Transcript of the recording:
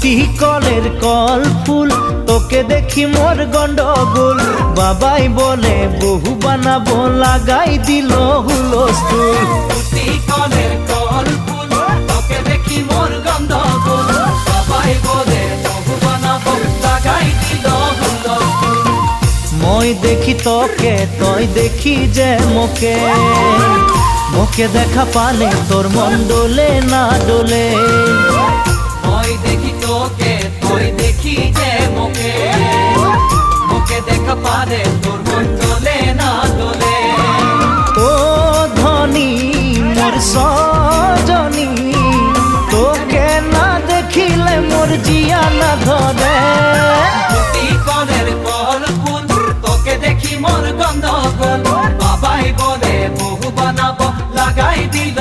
ফুটি কলের কল ফুল, তোকে দেখি মোর গন্ডগোল। বাবাই বলে বহু বানাবো, লাগাই দিল হুলস্থুল। ফুটি কলের কল ফুল, তোকে দেখি মোর গন্ডগোল। বাবাই বলে বহু বানাবো, লাগাই দিল হুলস্থুল। মই দেখি তোকে, তই দেখি যে মোকে, মোকে দেখা পালে তোর মন ডোলে না ডোলে। মই দেখি তোকে, তুই দেখি যে মোকে, মোকে দেখা পারে তোর মন ডোলে না ডোলে। ও ধনী মোর সজনী, তোকে না দেখিলে মোর জিয়া না ধরে। ফুটি কলের কল ফুল, তোকে দেখি মোর গন্ডগোল। বাবাই বলে বহু বানাবো, লাগাই দিল